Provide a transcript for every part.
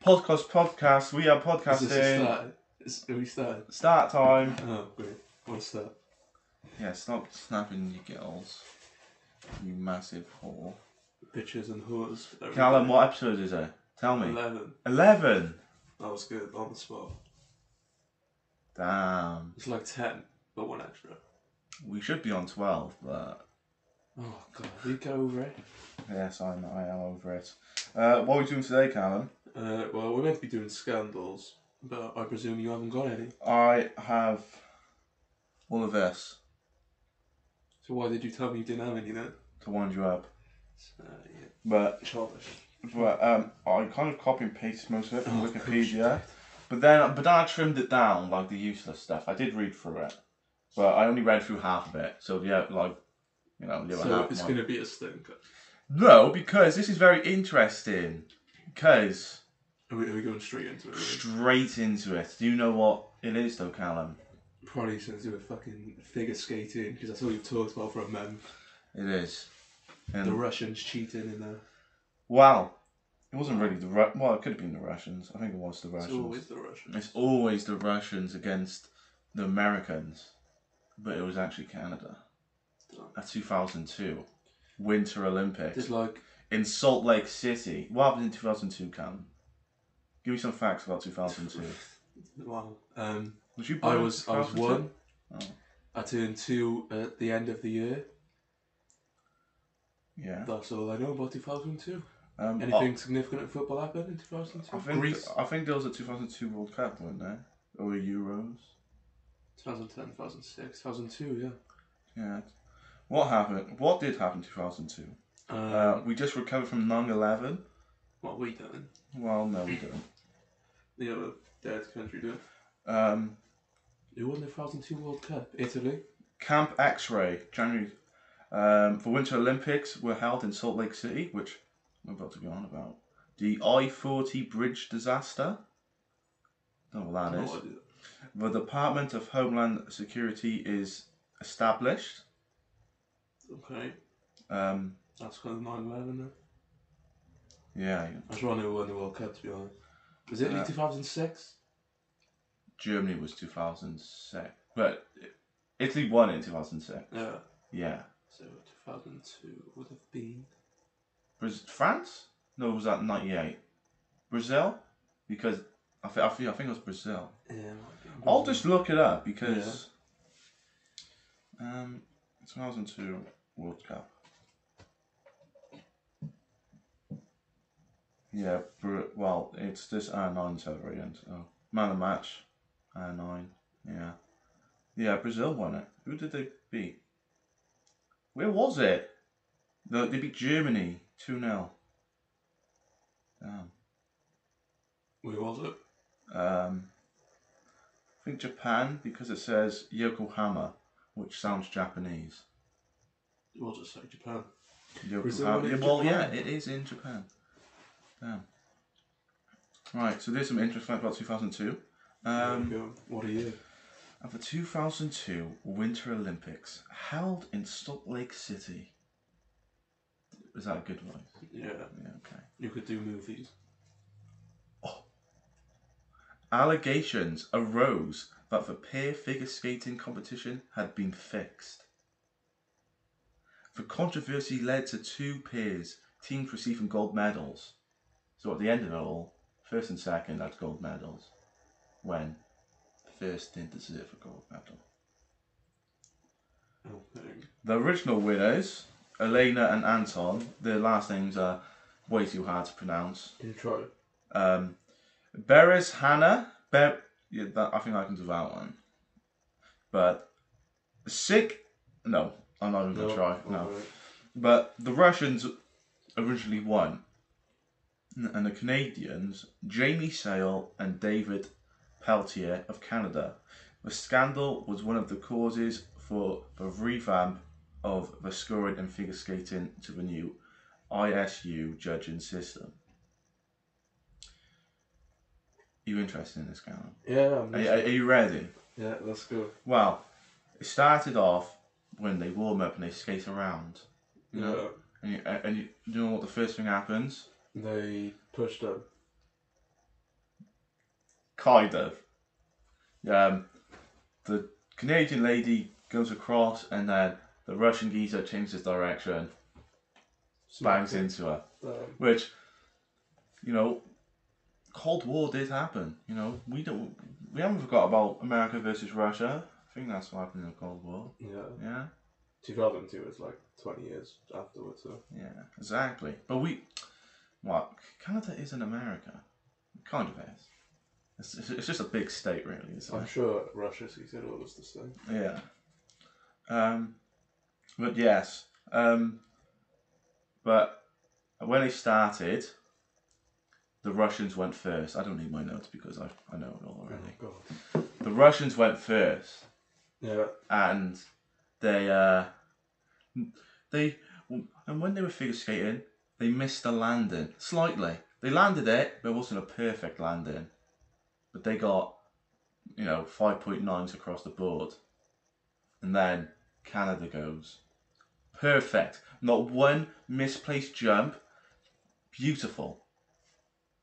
ThePcPodcast. We are podcasting. Is this a start? Are we starting? Start time. Oh, great. Want to start? Yeah, stop snapping your girls. You massive whore. Bitches and whores. Callum, what episode is it? Tell me. 11. 11? That was good. On the spot. Damn. It's like 10, but one extra. We should be on 12, but... Oh, God. We get over it. Yes, I am over it. What are we doing today, Callum? Well, we're meant to be doing scandals, but I presume you haven't got any. I have all of this So why did you tell me you didn't have any then? to wind you up. Yeah. But Childish. I kind of copy and pasted most of it from Wikipedia. But then I trimmed it down, like the useless stuff. I did read through it, but I only read through half of it. So yeah, like, you know, the other So half. it's going to be a stinker. No, because this is very interesting. Because Are we going straight into it? Really? Straight into it. Do you know what it is, though, Callum? Probably something to do with fucking figure skating, because that's all you've talked about for a month. It is. And The Russians cheating in there. Well, it wasn't really well, it could have been the Russians. I think it was the Russians. It's always the Russians. It's always the Russians against the Americans. But it was actually Canada. At 2002. Winter Olympics. In Salt Lake City. What happened in 2002, Callum? Give me some facts about 2002. Wow. Was you I born was in 2002? one. Oh. I turned 2 at the end of the year. Yeah. That's all I know about 2002. Anything significant in football happened in 2002? I think there was a 2002 World Cup, weren't there? Or Euros? 2010, 2006, 2002, yeah. Yeah. What happened? What did happen in 2002? We just recovered from 9/11. What we done? Well, no, we didn't. The other dead country did. Um, Who won the 2002 World Cup? Italy? Camp X-Ray, January. For Winter Olympics were held in Salt Lake City, which I'm about to go on about. The I-40 bridge disaster. Don't know what that is. Idea. The Department of Homeland Security is established. Okay. That's kind of 9/11 then. Yeah. I was wondering who won the World Cup, to be honest. Was it 2006? Germany was 2006. But Italy won in 2006. Yeah. Yeah. So 2002 would have been... France? No, was that 98? Brazil? Because I think it was Brazil. Yeah, it might be. I'll just look it up because 2002 World Cup. Yeah, well, it's this R9 variant. Oh, man of the match, R9. Yeah, yeah. Brazil won it. Who did they beat? Where was it? No, they beat Germany 2-0. Damn. Where was it? I think Japan, because it says Yokohama, which sounds Japanese. We'll just say Japan. Yokohama. Yeah, well, yeah, it is in Japan. Damn. Right, so there's some interesting about 2002. What a year. At the 2002 Winter Olympics, held in Salt Lake City. Is that a good one? Yeah. Yeah, okay. You could do movies. Allegations arose that the pair figure skating competition had been fixed. The controversy led to 2 pairs, teams receiving gold medals. So at the end of it all, first and second had gold medals, when first didn't deserve a gold medal. Okay. The original winners, Elena and Anton, their last names are way too hard to pronounce. Can you try? Beres Hannah, I think I can do that one. But no, I'm not even going to try. No. Right. But the Russians originally won. And the Canadians, Jamie Sale and David Peltier of Canada. The scandal was one of the causes for the revamp of the scoring and figure skating to the new ISU judging system. Are you interested in this, Callum? Yeah. Are you ready? Yeah, let's go. Well, it started off when they warm up and they skate around. You know? And you know what the first thing happens? They pushed them. Kind of. The Canadian lady goes across, and then the Russian geezer changes direction, bangs into her. Which, Cold War did happen. We haven't forgot about America versus Russia. I think that's what happened in the Cold War. Yeah. 2002 is like 20 years afterwards. So. Yeah, exactly. But Canada isn't America. It kind of is. It's just a big state, really, isn't it? I'm sure Russia sees it all as the same. Yeah. But yes. But when they started, the Russians went first. I don't need my notes because I know it all already. Oh, God. The Russians went first. Yeah. And and when they were figure skating, they missed the landing slightly. They landed it, but it wasn't a perfect landing. But they got, 5.9s across the board. And then Canada goes. Perfect. Not one misplaced jump. Beautiful.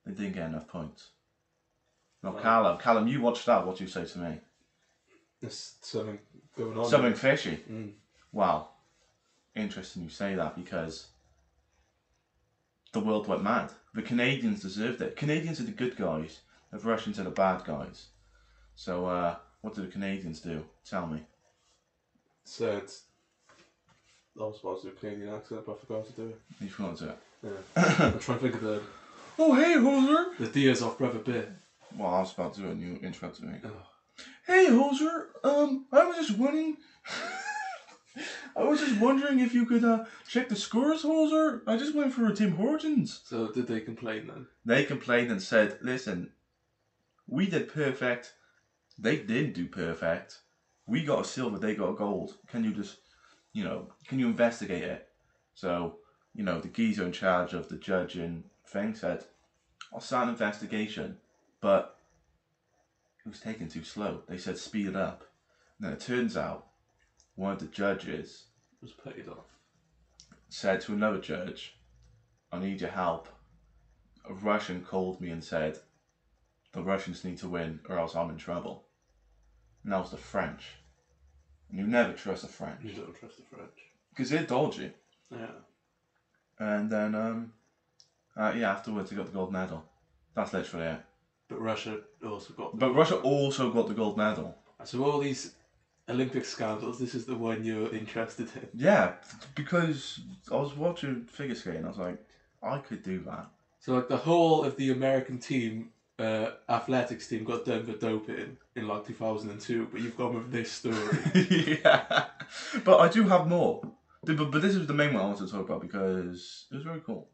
They didn't get enough points. Now, Callum, you watched that. What do you say to me? There's something going on. Something fishy. Mm. Wow. Interesting you say that, because the world went mad. The Canadians deserved it. Canadians are the good guys. The Russians are the bad guys. So, what did the Canadians do? Tell me. Said, I was supposed to do a Canadian accent, but I forgot to do it. You forgot to do it? Yeah. I'm trying to think of the... Oh, hey, hoser! The Diaz off Brother Bear. Well, I was about to do it and you interrupted me. Oh. Hey, hoser! I was just wondering... I was just wondering if you could check the scores, hoser. I just went for a Tim Hortons. So did they complain then? They complained and said, listen, we did perfect. They didn't do perfect. We got a silver, they got a gold. Can you just, can you investigate it? So, the geezer in charge of the judging thing said, I'll start an investigation. But it was taking too slow. They said speed it up. And then it turns out one of the judges was paid off. Said to another judge, I need your help. A Russian called me and said, the Russians need to win or else I'm in trouble. And that was the French. And you never trust the French. You don't trust the French. Because they're dodgy. Yeah. And then, afterwards they got the gold medal. That's literally it. But Russia also got the gold medal. So all these Olympic scandals, this is the one you're interested in? Yeah, because I was watching figure skating, I was like, I could do that. So like the whole of the American team, athletics team, got done for doping in like 2002, but you've gone with this story. Yeah, but I do have more. But this is the main one I wanted to talk about because it was very cool.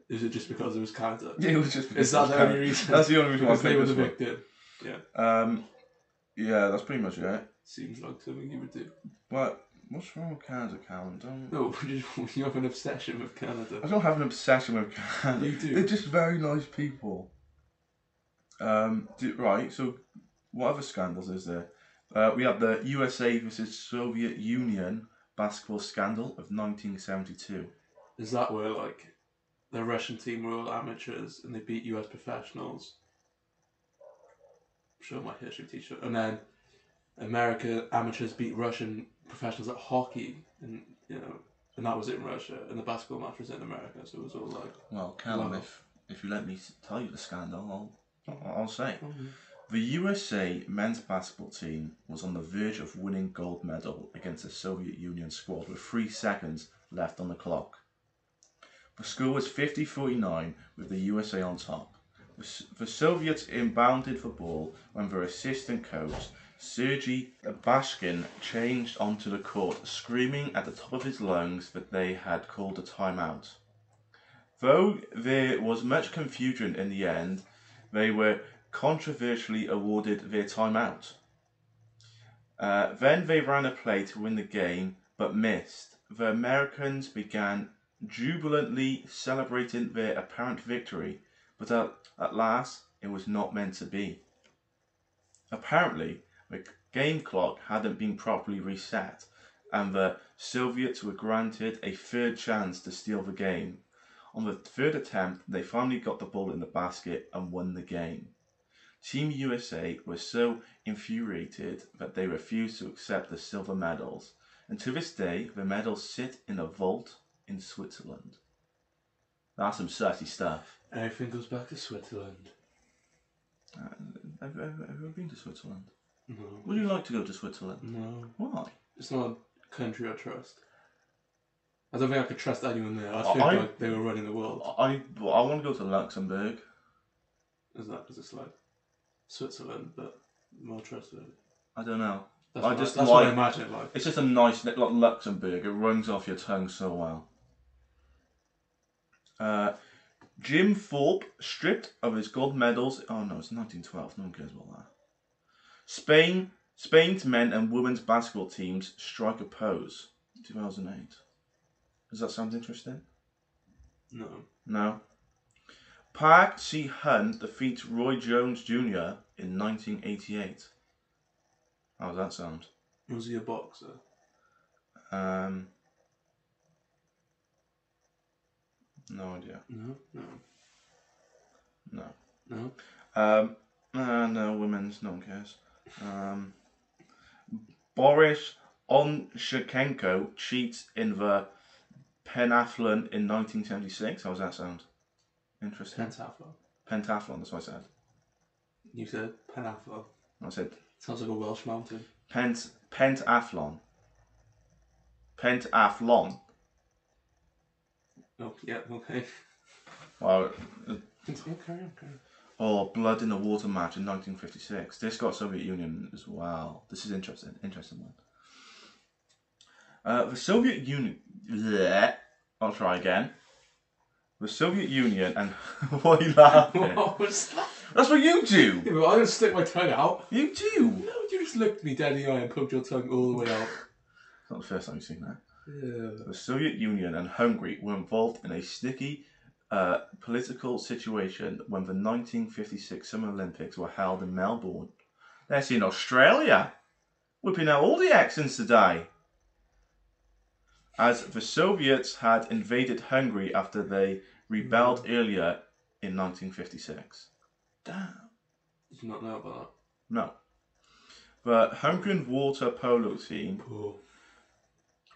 Is it just because it was Canada? Yeah, it was just because is that the only reason? That's the only reason why I they were the victim. Yeah. Yeah, that's pretty much it. Seems like something you would do. But what's wrong with Canada, Callum? No, you have an obsession with Canada. I don't have an obsession with Canada. You do. They're just very nice people. Right, so what other scandals is there? We have the USA versus Soviet Union basketball scandal of 1972. Is that where like the Russian team were all amateurs and they beat US professionals? Show my history teacher. And then America amateurs beat Russian professionals at hockey, and and that was in Russia, and the basketball match was in America, so it was all like... Well, Callum, if you let me tell you the scandal, I'll say. Mm-hmm. The USA men's basketball team was on the verge of winning gold medal against the Soviet Union squad with 3 seconds left on the clock. The score was 50-49 with the USA on top. The Soviets inbounded the ball when their assistant coach, Sergei Bashkin, changed onto the court, screaming at the top of his lungs that they had called a timeout. Though there was much confusion in the end, they were controversially awarded their timeout. Then they ran a play to win the game, but missed. The Americans began jubilantly celebrating their apparent victory, but at last it was not meant to be. Apparently, the game clock hadn't been properly reset, and the Soviets were granted a third chance to steal the game. On the third attempt, they finally got the ball in the basket and won the game. Team USA were so infuriated that they refused to accept the silver medals, and to this day the medals sit in a vault in Switzerland. That's some sassy stuff. Everything goes back to Switzerland. Have you ever been to Switzerland? No. Would you like to go to Switzerland? No. Why? It's not a country I trust. I don't think I could trust anyone there. I think like they were running the world. I want to go to Luxembourg. Is that because it's like Switzerland, but more trustworthy? I don't know. That's what I imagine it like. It's just a nice, like Luxembourg. It runs off your tongue so well. Jim Thorpe stripped of his gold medals. Oh no, it's 1912. No one cares about that. Spain's men and women's basketball teams strike a pose. 2008. Does that sound interesting? No. No. Park Si-hun defeats Roy Jones Jr. in 1988. How does that sound? Was he a boxer? No idea. No. No, women's, no one cares. Boris Onshenko cheats in the pentathlon in 1976. How does that sound? Interesting. Pentathlon, that's what I said. You said pentathlon. I said... Sounds like a Welsh mountain. Pentathlon. Pentathlon. Oh, yeah, okay. Well... Okay. Oh, blood in the water match in 1956. This got Soviet Union as well. This is interesting. Interesting one. The Soviet Union... Bleh. I'll try again. The Soviet Union and... Why are you laughing? What was that? That's what you do! Yeah, but I just stick my tongue out. You do! No, you just looked me dead in the eye and poked your tongue all the way out. It's not the first time you've seen that. Yeah. The Soviet Union and Hungary were involved in a sticky political situation when the 1956 Summer Olympics were held in Melbourne. They're in Australia! Whipping out all the accents today! As the Soviets had invaded Hungary after they rebelled earlier in 1956. Damn. Did you not know about that? No. The Hungarian water polo team... Oh.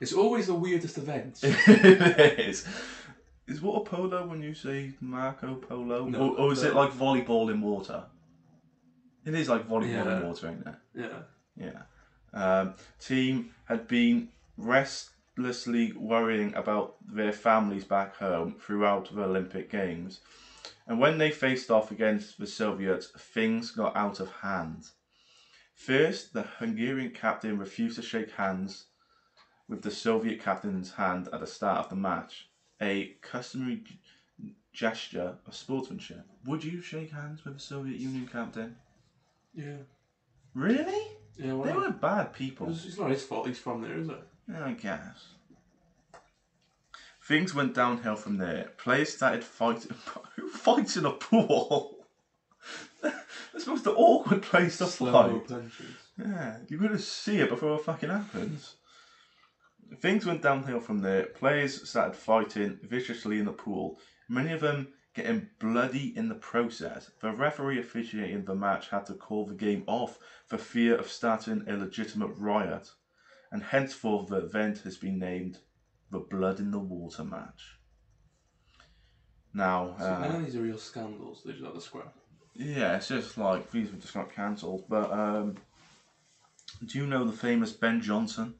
It's always the weirdest events. It is. Is water polo when you say Marco Polo? No, or is it like volleyball in water? It is like volleyball in water, ain't it? Yeah. Yeah. Team had been restlessly worrying about their families back home throughout the Olympic Games. And when they faced off against the Soviets, things got out of hand. First, the Hungarian captain refused to shake hands with the Soviet captain's hand at the start of the match. A customary gesture of sportsmanship. Would you shake hands with the Soviet Union captain? Yeah. Really? Yeah, They were bad people. It's not his fault, he's from there, is it? Yeah, I guess. Things went downhill from there. Players started fighting. Who fights in a pool? That's the most awkward place to fight. Punches. Yeah, you've got to see it before it fucking happens. Things went downhill from there. Players started fighting viciously in the pool, many of them getting bloody in the process. The referee officiating the match had to call the game off for fear of starting a legitimate riot, and henceforth the event has been named the Blood in the Water match. Now, so none of these are real scandals, they just have the scrap. Yeah, it's just like these were just got cancelled. But do you know the famous Ben Johnson?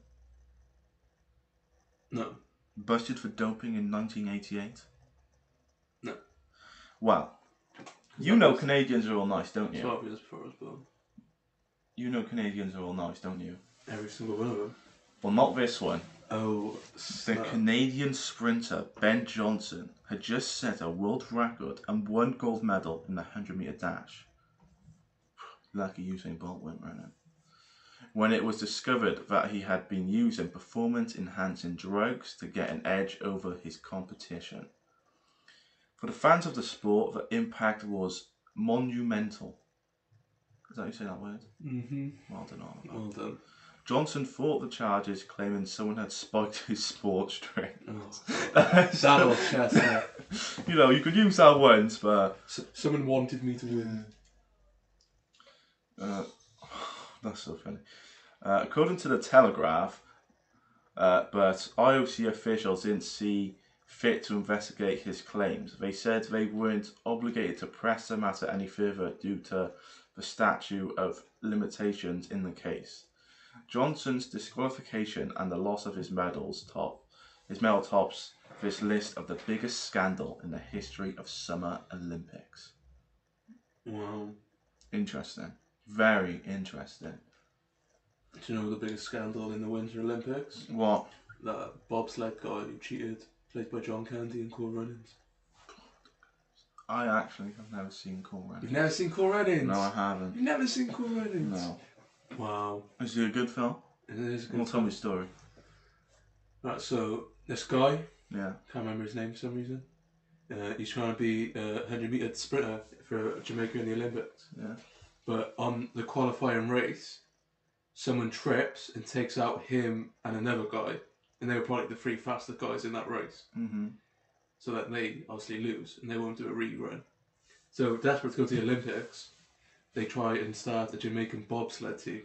No. Busted for doping in 1988? No. Well, you know Canadians are all nice, don't you? 12 years before I was born. You know Canadians are all nice, don't you? Every single one of them. Well, not this one. Oh, The Canadian sprinter Ben Johnson had just set a world record and won gold medal in the 100-metre dash. Lucky Usain Bolt went right now. When it was discovered that he had been using performance-enhancing drugs to get an edge over his competition. For the fans of the sport, the impact was monumental. Is that how you say that word? Mm-hmm. Well done, Oliver. Well done. Johnson fought the charges, claiming someone had spiked his sports drink. Oh. That old chestnut. You know, you could use that once, but... Someone wanted me to win. That's so funny. According to the Telegraph, but IOC officials didn't see fit to investigate his claims. They said they weren't obligated to press the matter any further due to the statute of limitations in the case. Johnson's disqualification and the loss of his medal tops this list of the biggest scandal in the history of Summer Olympics. Wow. Interesting. Very interesting. Do you know the biggest scandal in the Winter Olympics? What? That bobsled guy who cheated, played by John Candy in Cool Runnings. I actually have never seen Cool Runnings. You've never seen Cool Runnings? No, I haven't. You've never seen Cool Runnings? No. Wow. Is it a good film? It is a good Well, tell me the story. Right, so this guy, Yeah. can't remember his name for some reason. He's trying to be a 100-metre sprinter for Jamaica in the Olympics. Yeah. But on the qualifying race, someone trips and takes out him and another guy, and they were probably the three fastest guys in that race. Mm-hmm. So that they obviously lose, and they won't do a rerun. So desperate to go to the Olympics, they try and start a Jamaican bobsled team.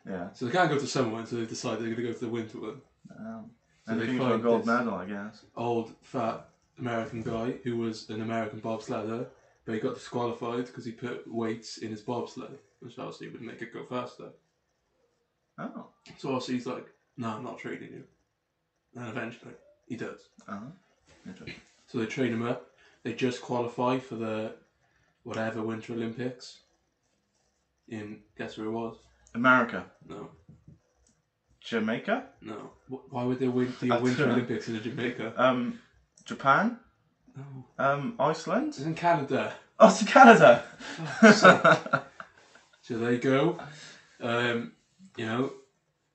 Yeah. So they can't go to someone, so they decide they're going to go to the winter one. So and they they for a find gold this medal, I guess. old, fat American guy who was an American bobsledder, but he got disqualified because he put weights in his bobsled, which obviously would make it go faster. Oh. So obviously he's like, no, I'm not training you. And eventually, he does. Interesting. So they train him up. They just qualify for the whatever Winter Olympics. Guess where it was? America. No. Jamaica? No. Why would they win the Winter Olympics in Jamaica? Japan? No. Iceland? It's in Canada. Oh, it's in Canada! So they go.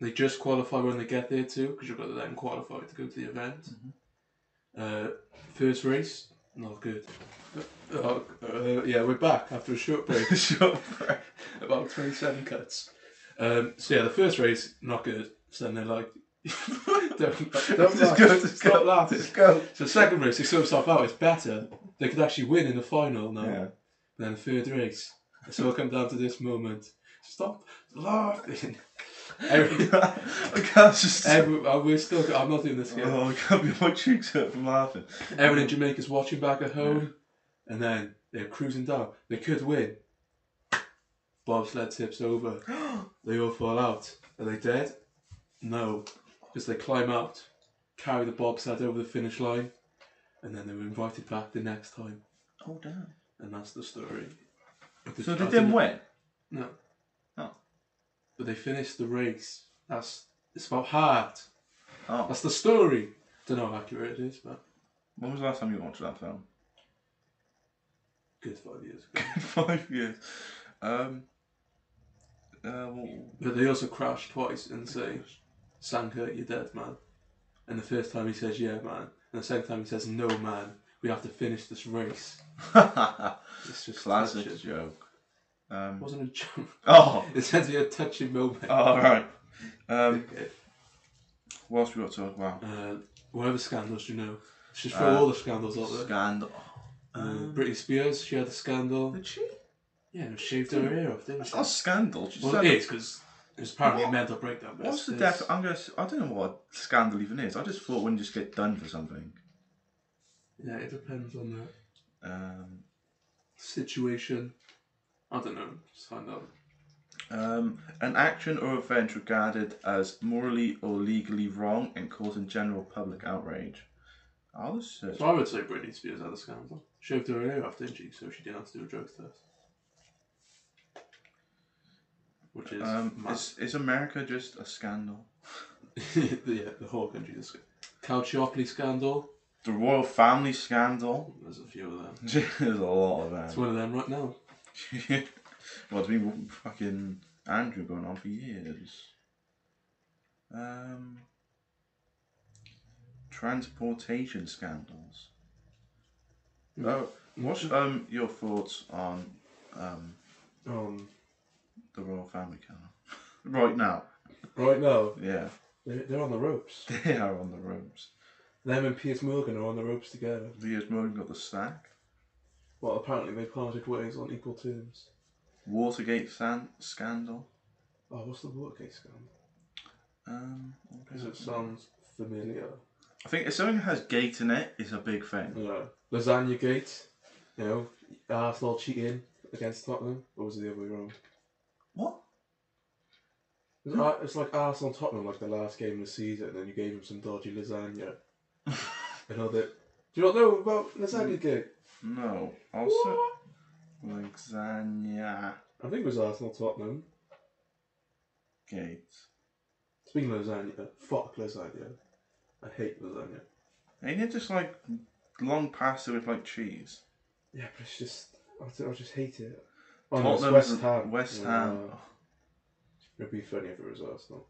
They just qualify when they get there too, because you've got to then qualify to go to the event. Mm-hmm. First race, not good. We're back after a short break. About 27 cuts. The first race, not good. So then they're like, don't laugh. Stop laughing. Let's go. So second race, they sort themselves out. It's better. They could actually win in the final now. Yeah. Then the third race. So it'll come down to this moment. Stop laughing. I'm not doing this again. Oh, I can't be my cheeks hurt from laughing. Everyone in Jamaica's watching back at home, and then they're cruising down. They could win. Bobsled tips over. They all fall out. Are they dead? No. Because they climb out, carry the bobsled over the finish line, and then they were invited back the next time. Oh, damn. And that's the story. So they didn't win? No. Oh. But they finished the race. It's about heart. Oh. That's the story. Don't know how accurate it is, but... When was the last time you watched that film? Good 5 years ago. 5 years. But they also crash twice and say, Sanka, you're dead, man. And the first time he says, yeah, man. And the second time he says, no, man. We have to finish this race. It's just classic joke. It wasn't a joke. Oh! It's meant to be a touching moment. Oh, right. Okay. What else we got to talk about? What other scandals do you know? Let's just throw all the scandals out there. Scandal. Britney Spears, she had a scandal. Did she? Yeah, she shaved her hair off, didn't That's she? not a scandal. Well, it is, because it was apparently a mental breakdown. What's the I don't know what a scandal even is. I just thought when you just get done for something. Yeah, it depends on the situation. I don't know. Just find out. An action or event regarded as morally or legally wrong and causing general public outrage. I'll just search. So I would say Britney Spears had a scandal. Shaved her hair off, didn't she? So she didn't have to do a drugs test. Which is is America just a scandal? the whole country is a scandal. Calciopoli scandal. The royal family scandal. There's a few of them. There's a lot of them. It's one of them right now. Well, it's been fucking Andrew going on for years. Transportation scandals. What's your thoughts on the royal family canon right now? Right now, Yeah, they're on the ropes. they are on the ropes. Them and Piers Morgan are on the ropes together. Piers Morgan got the sack. Well, apparently they parted ways on equal terms. Watergate scandal. Oh, what's the Watergate scandal? Because Okay. it sounds familiar. I think if something has gate in it, it's a big thing. Yeah. Lasagna Gate. You know, Arsenal cheating against Tottenham. Or was it the other way around? What? It's like Arsenal Tottenham, like the last game of the season, and then you gave him some dodgy lasagna. And all that. Do you not know about Lasagna Gate? No. Also, lasagna I think it was Arsenal Tottenham. gate. Speaking of lasagna, fuck lasagna. I hate lasagna. Ain't it just like long pasta with like cheese? Yeah, but it's just, I just hate it. Oh no, it's Tottenham's West Ham. West Ham. It'd be funny if it was Arsenal.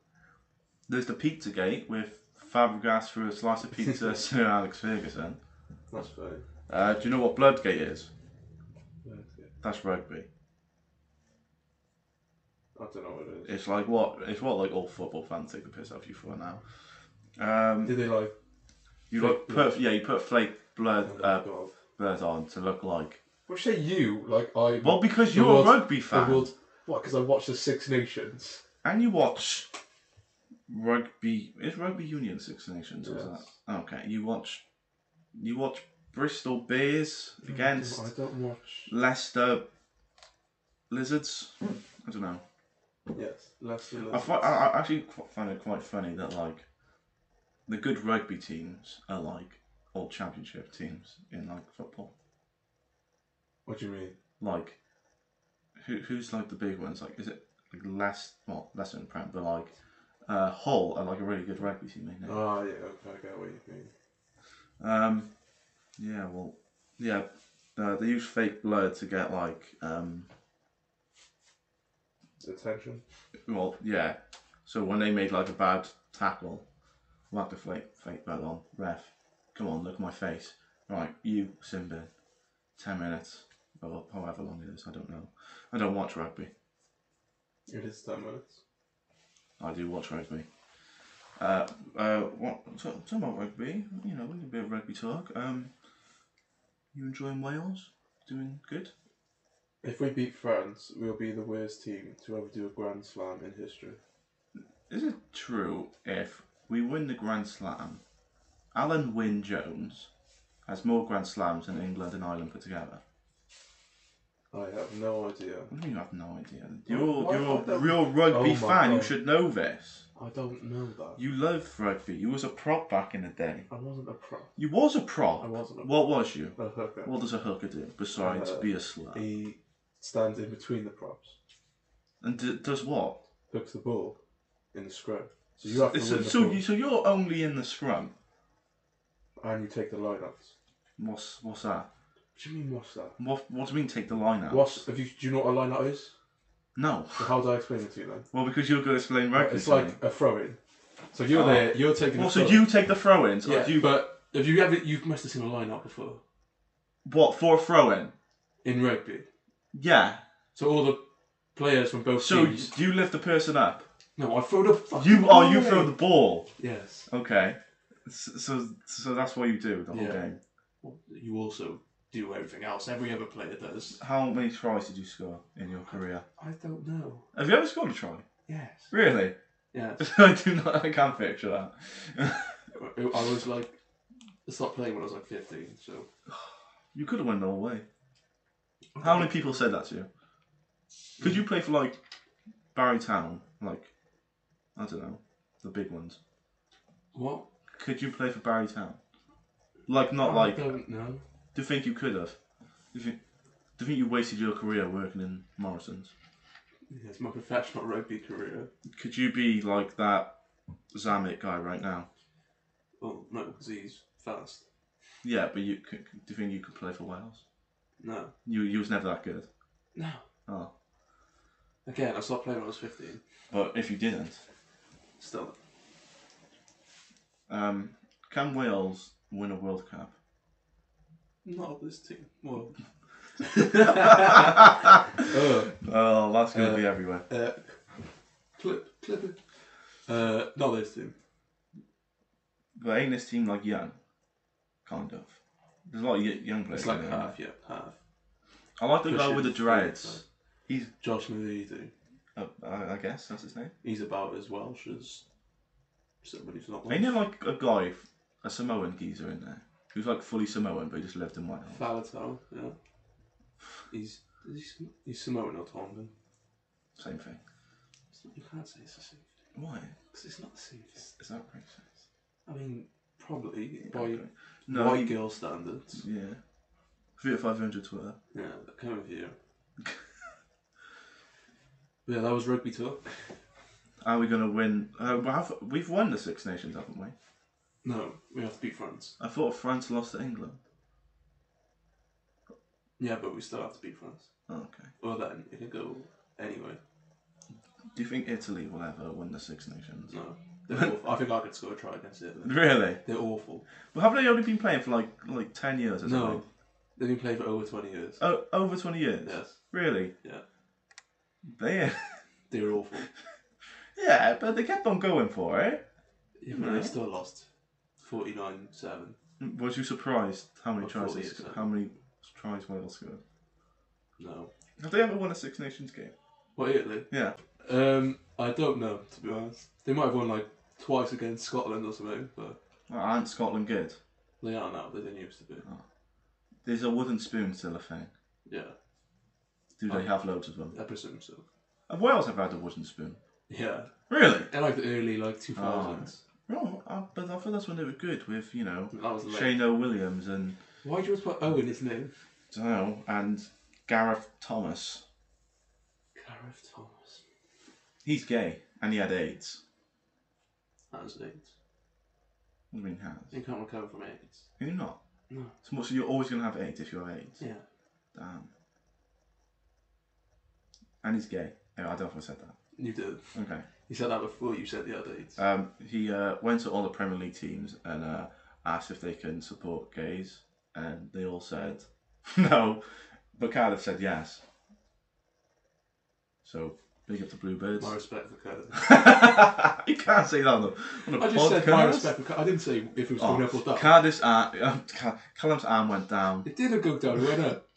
There's the Pizza Gate with Fabregas threw a slice of pizza at Sir Alex Ferguson. That's funny. Do you know what Bloodgate is? Yeah. That's rugby. I don't know what it is. It's like what like all football fans take the piss out of you for now. Did they like? You put flake blood blood on to look like. Well, say you like I. Well, because you're a rugby fan. What? Because I watched the Six Nations. And you watch rugby. Is Rugby Union Six Nations? Yes. Or is that? Okay. You watch Bristol Bears against. I don't watch Leicester Lizards. I don't know. Yes, Leicester Lizards. I actually find it quite funny that like the good rugby teams are like all championship teams in like football. What do you mean? Like, who's like the big ones? Like, is it like less than Prem, but like Hull are like a really good rugby team, ain't they? Oh yeah, okay, I get what you mean. Yeah, well, yeah, they use fake blood to get like attention. Well, yeah. So when they made like a bad tackle, whack the fake blood on. Ref, come on, look at my face. Right, you, Simbin, 10 minutes, or however long it is, I don't know. I don't watch rugby. It is 10 minutes. I do watch rugby. Talking about rugby, you know, we can do a bit of rugby talk. You enjoying Wales? Doing good? If we beat France, we'll be the worst team to ever do a Grand Slam in history. Is it true if we win the Grand Slam, Alan Wynne-Jones has more Grand Slams than England and Ireland put together? I have no idea. What do you mean you have no idea? You're a real rugby fan. God. You should know this. I don't know that. You love rugby. You was a prop back in the day. I wasn't a prop. You was a prop. I wasn't a prop. What was you? A hooker. What does a hooker do besides be a slut? He stands in between the props. And does what? Hooks the ball in the scrum. So you have to win the ball. So you're only in the scrum? And you take the line-outs. What's that? What do you mean, what's that? What do you mean take the line out? Do you know what a line out is? No. So how do I explain it to you then? Well, because you're going to explain rugby. It's like a throw-in. So you're there, you're taking the throw-in. So you take the throw-ins? Yeah, but have you must have seen a line out before. What, for a throw-in? In rugby? Yeah. So all the players from both teams... So you lift the person up? No, I throw the fucking ball. You throw the ball? Yes. Okay. So that's what you do the whole game? Well, you also do everything else. Every other player does. How many tries did you score in your career? I don't know. Have you ever scored a try? Yes. Really? Yes. I can't picture that. I was like... I stopped playing when I was like 15, so... You could have went the whole way. How many people said that to you? Could you play for like Barry Town? Like, I don't know, the big ones. What? Could you play for Barry Town? Like, not I like... don't know. Do you think you could have? Do you think you wasted your career working in Morrison's? Yeah, it's my professional rugby career. Could you be like that Zamet guy right now? Well, no, because he's fast. Yeah, but do you think you could play for Wales? No. You was never that good? No. Oh. Again, I stopped playing when I was 15. But if you didn't? Still. Can Wales win a World Cup? Not this team. Well... Oh, that's going to be everywhere. Clip it. Not this team. But ain't this team like young? Kind of. There's a lot of young players. It's like half. I like the guy pushing with the dreads. He's Josh Navidu. I guess that's his name. He's about as Welsh as somebody who's not Ain't Welsh. there like a guy, a Samoan geezer in there, who's like fully Samoan, but he just lived in Wales? Falatau, yeah. He's Samoan or Tongan. Same thing. You can't say it's the same thing. Why? Because it's not the same thing. Is that racist? I mean, probably by white girl standards. Yeah. 3-500 Twitter. Yeah, that kind of view. Yeah, that was rugby talk. Are we going to win? We've won the Six Nations, haven't we? No, we have to beat France. I thought France lost to England. Yeah, but we still have to beat France. Oh, okay. Well then, it could go anyway. Do you think Italy will ever win the Six Nations? No. They're awful. I think I could score a try against Italy. Really? They're awful. Well, haven't they only been playing for like 10 years or something? No. They've been playing for over 20 years. Oh, over 20 years? Yes. Really? Yeah. They're awful. Yeah, but they kept on going for it. Yeah, but they still lost 49-7. Was you surprised how many Or tries 48-7. how many tries Wales scored? No. Have they ever won a Six Nations game? What, Italy? Yeah. I don't know, to be honest. They might have won like twice against Scotland or something, but Well, aren't Scotland good? they are now. They didn't used to be. Is a wooden spoon still a thing? Yeah, Do they have loads of them? I presume so. Have Wales ever had a wooden spoon? Yeah. Really? In like the early 2000s. No, but I thought that's when they were good with, That was late. Shane O'Williams and, Why do you always put O in his name? I don't know, and Gareth Thomas. Gareth Thomas. He's gay and he had AIDS. Has AIDS. What do you mean has? You can't recover from AIDS. Can you not? No. So you're always going to have AIDS if you have AIDS? Yeah. Damn. And he's gay. Anyway, I don't know if I said that. You did. Okay. You said that before you said the other AIDS. He went to all the Premier League teams and asked if they can support gays, and they all said no, but Cardiff said yes. So big up the Bluebirds. My respect for Cardiff. You can't say that on a I just podcast. said my respect for Cardiff. I didn't say if it was going up or down. Cardiff's Callum's arm went down. It didn't go down, it went up.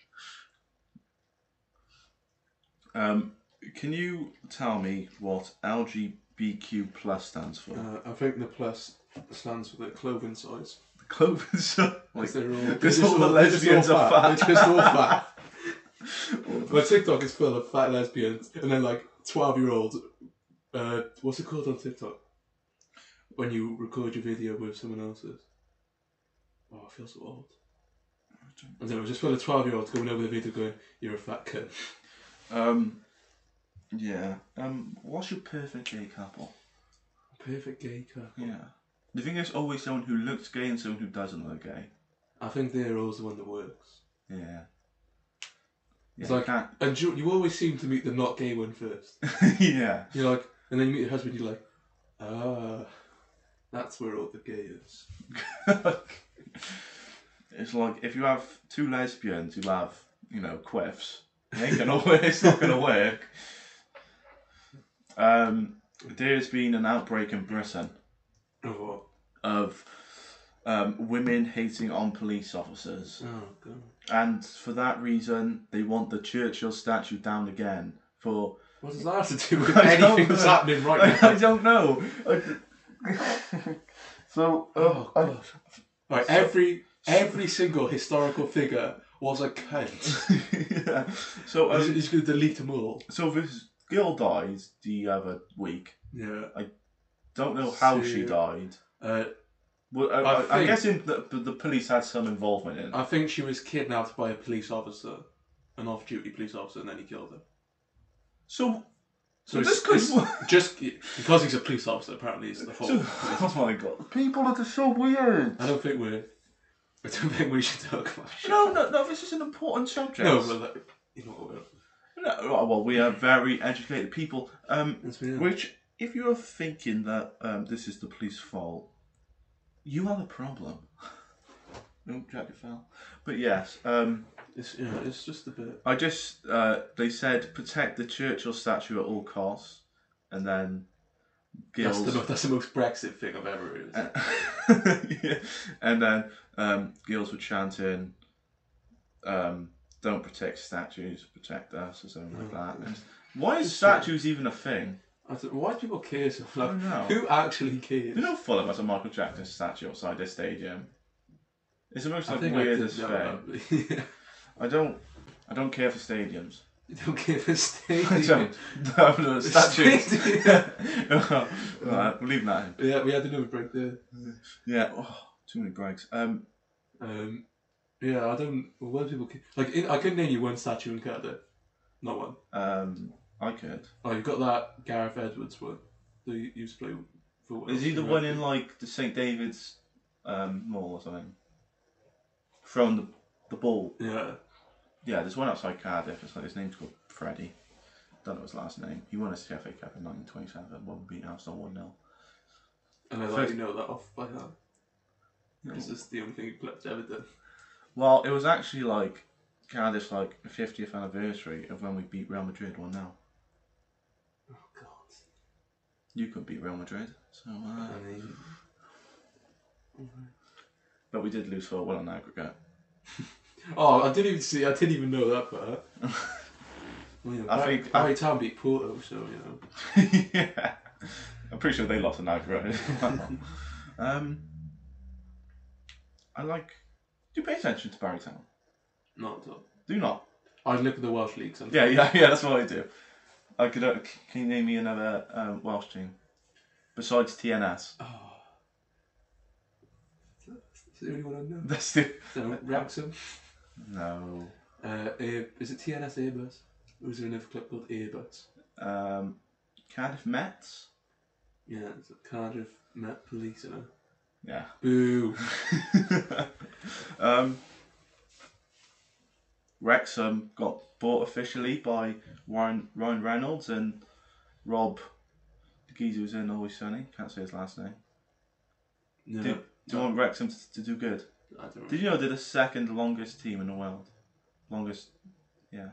Can you tell me what LGBTQ plus stands for? I think the plus stands for the clothing size. The clothing size? Because they're all, Because all the lesbians are fat. They're just all fat. My TikTok is full of fat lesbians, and then like 12-year-olds. What's it called on TikTok? When you record your video with someone else's. Oh, I feel so old. And then it was just full of 12-year-olds going over the video going, "You're a fat cunt." Yeah. What's your perfect gay couple? Perfect gay couple. Yeah. Do you think there's always someone who looks gay and someone who doesn't look gay? I think they're always the one that works. Yeah. It's like, and you always seem to meet the not gay one first. Yeah. You're like, and then you meet your husband, you're like, that's where all the gay is. It's like if you have two lesbians who have, quiffs, it ain't gonna work. It's not gonna work. There's been an outbreak in Britain of women hating on police officers. Oh god! And for that reason, they want the Churchill statue down again. For what does that have to do with anything that's happening right now? I don't know. So, right, every single historical figure was a cunt. Yeah. So he's going to delete them all. So this girl died the other week. Yeah. I don't know how she died. Well, I'm guessing that the police had some involvement in it. I think she was kidnapped by a police officer, an off-duty police officer, and then he killed her. So this could just because he's a police officer. Apparently, it's the whole. Oh my god! People are just so weird. I don't think we should talk about shit. No. This is an important subject. No, but you know what? No, well, we are very educated people. Yes, we are. Which, if you are thinking that this is the police's fault, you are the problem. Oh, jacket fell. But yes, it's just a bit. They said protect the Churchill statue at all costs, and then girls. That's the most Brexit thing I've ever heard. Yeah. And then girls were chanting, don't protect statues, protect us, or something like that. God. And why is Just statues even a thing? Why do people care so much? I don't know. Who actually cares? You know Fulham has a Michael Jackson statue outside their stadium. It's the most I like think weirdest I thing. could know that. I don't care for stadiums. You don't care for stadium. I don't. No, statues. Stadium. Right, we'll leave that in. Yeah, we had another break there. Yeah. Oh, too many breaks. Yeah, I don't. Why do people care? Like, I couldn't name you one statue in Cardiff. Not one. I could. Oh, you've got that Gareth Edwards one. That you used to play for. Is he the one in like the St David's mall or something? Throwing the ball. Yeah. Yeah, there's one outside Cardiff. It's like his name's called Freddie. Don't know his last name. He won a CFA Cup in 1927. One beat Arsenal 1-0. And I like you know that off by heart. Because it's the only thing the club's ever done. Well, it was actually like Cardiff's like 50th anniversary of when we beat Real Madrid 1-0. Oh God. You couldn't beat Real Madrid, so. I mean. But we did lose 4-1 on aggregate. Oh, I didn't even know that part. Well, you know, I think Barry Town beat Porto, so you know. Yeah, I'm pretty sure they lost an aggregate as well. I like. Do you pay attention to Barry Town? Not at all. Do you not? I look at the Welsh league Yeah. sometimes. That's what I do. I could. Can you name me another Welsh team besides TNS? Oh. That's the only one I know. That's the. So, Wrexham. No. Is it TNS Airbus? Or is there another club called Airbus? Cardiff Mets. Yeah, it's Cardiff Met Police, you know. Yeah. Boo. Wrexham got bought officially by Ryan Reynolds and Rob, the geezer who's in Always Sunny. Can't say his last name. No. Do you want Wrexham to do good? I don't know. Did you know they're the second longest team in the world? Longest, yeah.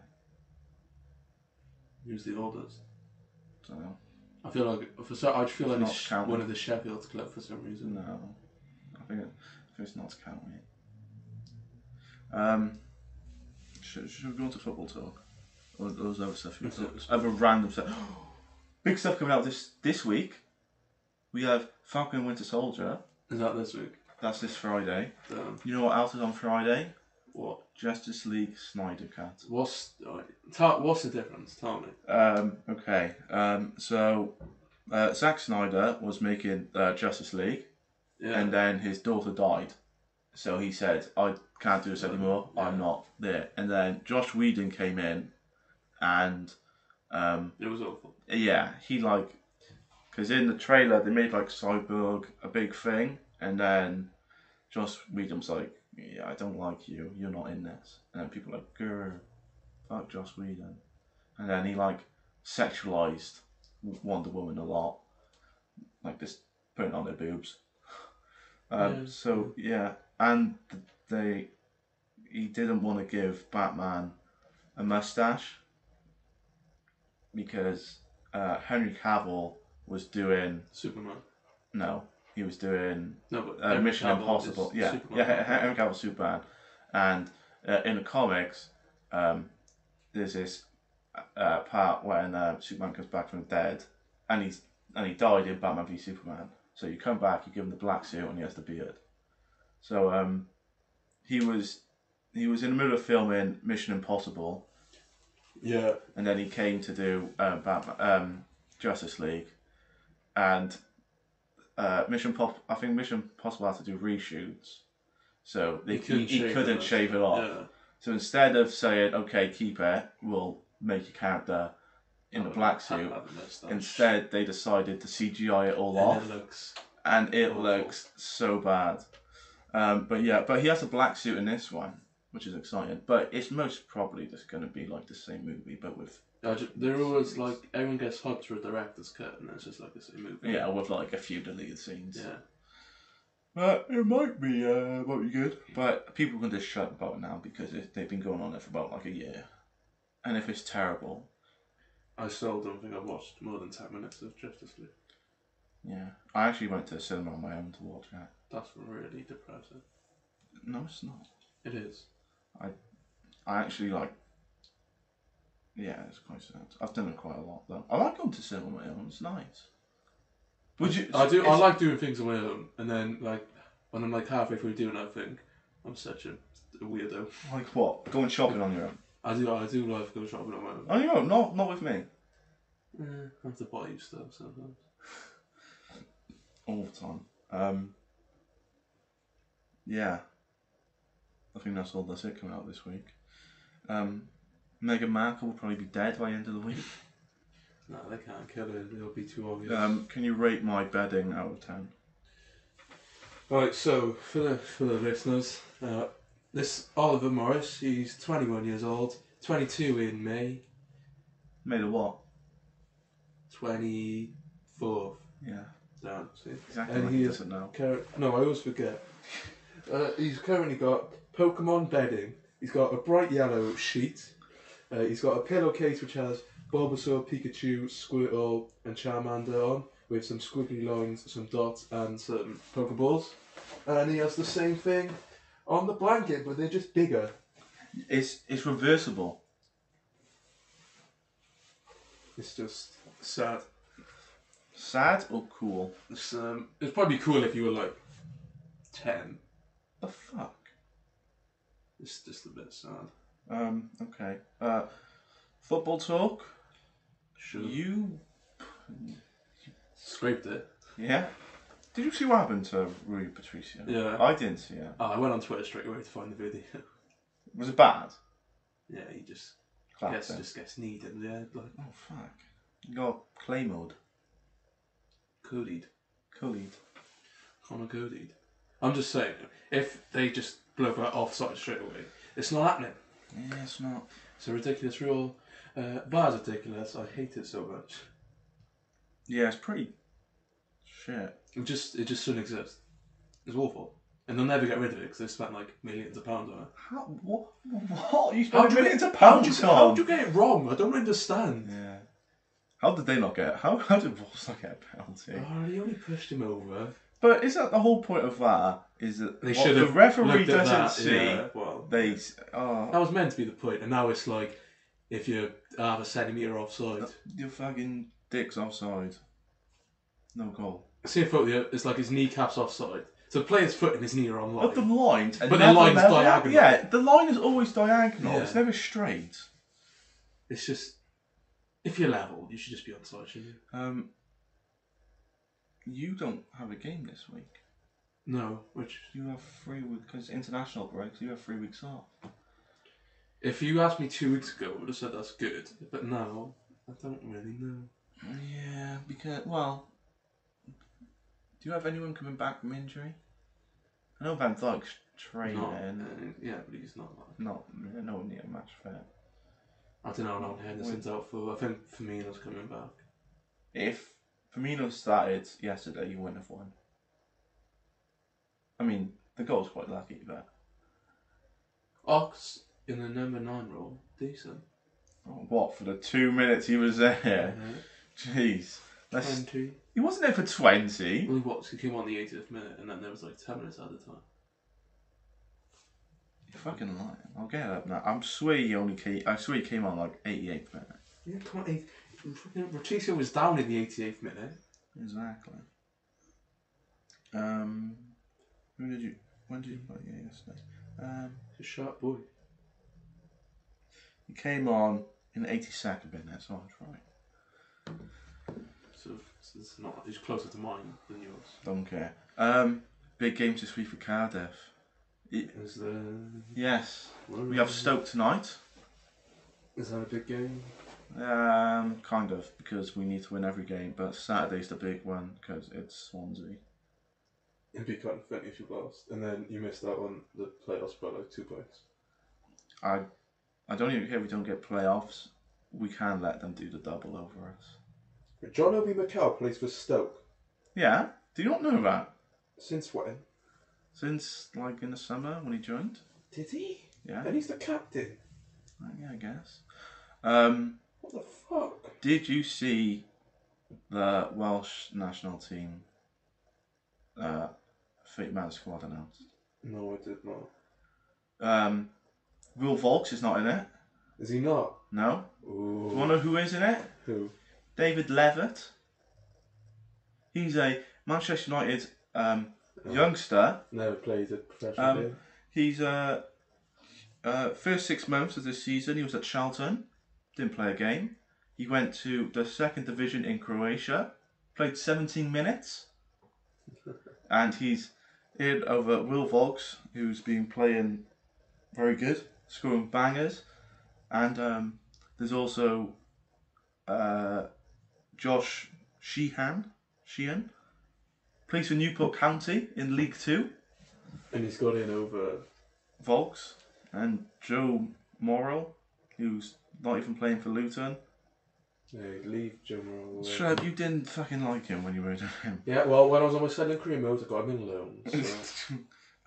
Who's the oldest? Don't know. I feel like Not it's counting. one of the Sheffield club for some reason. No, I think it's not to count me. Should we go on to football talk? Or those other stuff? Other random stuff. Big stuff coming out this week. We have Falcon and Winter Soldier. Is that this week? That's this Friday. Damn. You know what else is on Friday? What? Justice League Snyder Cut. What's the difference? Tell me. Okay. So Zack Snyder was making Justice League, Yeah. and then his daughter died. So he said, "I can't do this anymore. Yeah. I'm not there." And then Josh Whedon came in, and it was awful. yeah, he because in the trailer they made like Cyborg a big thing, and then Josh Whedon was like, "Yeah, I don't like you. You're not in this." And then people were like, "Grr, fuck Josh Whedon." And then he sexualized Wonder Woman a lot, like just putting on their boobs. So yeah, and he didn't want to give Batman a mustache because Henry Cavill was doing Superman. no, he was doing No, but Mission Cavill Impossible. is Yeah, Superman. yeah, Henry Cavill Superman, and in the comics, there's this part when Superman comes back from the dead, and he died in Batman v Superman. So you come back, you give him the black suit, and he has the beard. So he was in the middle of filming Mission Impossible. Yeah. And then he came to do Justice League, and Mission Impossible had to do reshoots, so he couldn't shave it off. Yeah. So instead of saying, "Okay, keep it, we'll make your character in the black suit," instead they decided to CGI it all off, and it looks so bad. But he has a black suit in this one, which is exciting. But it's most probably just going to be like the same movie, but with. They're always like everyone gets hyped for a director's cut, and it's just like the same movie. Yeah, with like a few deleted scenes. Yeah. But it might be good. But people can just shut about it now because they've been going on there for about like a year. And if it's terrible. I still don't think I've watched more than 10 minutes of Justice League. Yeah. I actually went to the cinema on my own to watch that. That's really depressing. No, it's not. It is. I actually like. Yeah, it's quite sad. I've done it quite a lot though. I like going to cinema on my own. It's nice. Would you? I do. I like doing things on my own, and then like when I'm like halfway through doing that thing, I'm such a weirdo. Like what? Going shopping on your own? I do like going shopping on my own. On your own? Not with me. I have to buy you stuff sometimes. All the time. Yeah. I think that's it coming out this week. Meghan Markle will probably be dead by the end of the week. No, they can't kill her. It'll be too obvious. Can you rate my bedding out of 10? Right, so for the listeners, this Oliver Morris, he's 21 years old, 22 in May. Made of what? 24th. Yeah. Down, see? Exactly. And like he he is doesn't know. no, I always forget. He's currently got Pokemon bedding. He's got a bright yellow sheet. He's got a pillowcase which has Bulbasaur, Pikachu, Squirtle, and Charmander on, with some squiggly lines, some dots, and some Pokeballs. And he has the same thing on the blanket, but they're just bigger. It's reversible. It's just sad. Sad or cool? It'd probably be cool if you were like 10. The fuck? It's just a bit sad. Okay. Football talk? Sure. You... Scraped it. Yeah? Did you see what happened to Rui Patricio? Yeah. I didn't see it. I went on Twitter straight away to find the video. Was it bad? Yeah, he just Clapped it. just gets kneed in the head, like Oh, fuck. You got clay mode. Codied. Cooled. Connor Codied. I'm just saying, if they just blow that offside straight away, it's not happening. Yeah, it's not. It's a ridiculous rule. VAR's ridiculous. I hate it so much. Yeah, it's pretty shit. It just shouldn't exist. It's awful. And they'll never get rid of it because they spent like millions of pounds on it. How? What? You spent millions of pounds on? How'd you get it wrong? I don't understand. Yeah. How did they not get? How did Wolves not get a penalty? Oh, he only pushed him over. But is that the whole point of that? Is that They what should the have referee looked at doesn't that, see? yeah, well, They. that was meant to be the point, and now it's like if you're half a centimetre offside. Your fucking dick's offside. No goal. See a photo, it's like his kneecap's offside. So the player's foot and his knee are on line. But the lines. But the line's diagonal. Yeah, the line is always diagonal. Yeah. It's never straight. It's just, if you're level, you should just be onside, shouldn't you? You don't have a game this week. No, which... You have 3 weeks, because international breaks, you have 3 weeks off. If you asked me 2 weeks ago, I would have said that's good. But now, I don't really know. Yeah, because, well... Do you have anyone coming back from injury? I know Van Dijk's training. Yeah, but he's not. No near match fit. I don't know how long Henderson's out for. I think Firmino's coming back. If Firmino started yesterday, you wouldn't have won. I mean, the goal's quite lucky, but... Ox in the number 9 role, decent. Oh, what, for the 2 minutes he was there? Jeez. 20. He wasn't there for 20. Well, he came on the 80th minute, and then there was like 10 minutes at the time. You're fucking lying. I'll get it up now. I swear he came on like 88th minute. Yeah, come on. Patricio was down in the 88th minute. Exactly. When did you play? Yeah, yesterday. He's a sharp boy. He came on in the 82nd minute, so I was right. So it's not. He's closer to mine than yours. Don't care. Big games this week for Cardiff. Is there? Yes. We have Stoke tonight. Is that a big game? Kind of, because we need to win every game, but Saturday's the big one because it's Swansea. It'd be kind of funny if you lost, and then you missed out on the playoffs by like 2 points. I don't even care if we don't get playoffs. We can let them do the double over us. John Obi Mikel plays for Stoke. Yeah? Do you not know that? Since when? Since, like, in the summer when he joined? Did he? Yeah. And he's the captain. Yeah, I guess. What the fuck? Did you see the Welsh national team 30-man squad announced? No, I did not. Will Volks is not in it. Is he not? No. Ooh. Do you want to know who is in it? Who? David Levitt. He's a Manchester United youngster. Never played a professional game. He's first 6 months of this season he was at Charlton. Didn't play a game. He went to the second division in Croatia. Played 17 minutes. And he's in over Will Volks, who's been playing very good, scoring bangers. And there's also Josh Sheehan, plays for Newport County in League 2. And he's got in over Volks. And Joe Morrell, who's not even playing for Luton. Yeah, leave Joe Morrell away. Sure, you didn't fucking like him when you were with him. Yeah, well, when I was on my selling career mode, I got him in loan. So.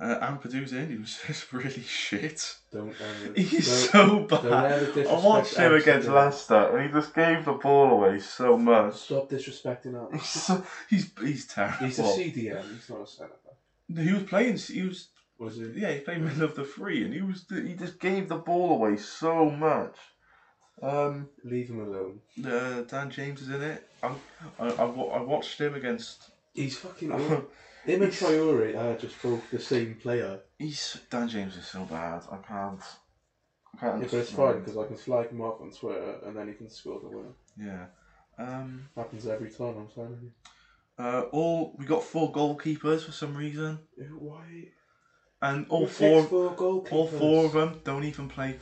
Ampadu's in, he was just really shit. Don't ever. He's so bad. I watched him against Leicester and he just gave the ball away so much. Stop disrespecting that. He's terrible. He's a CDM, he's not a centre back. He was playing, Was he? yeah, he played middle of the three and he just gave the ball away so much. Leave him alone. Dan James is in it. I watched him against. He's fucking awful. Him and Traore are just both the same player. Dan James is so bad. I can't. Yeah, but it's fine because I can flag him off on Twitter and then he can score the winner. Yeah. Happens every time, I'm telling you. We got 4 goalkeepers for some reason. Why? And all four of them don't even play.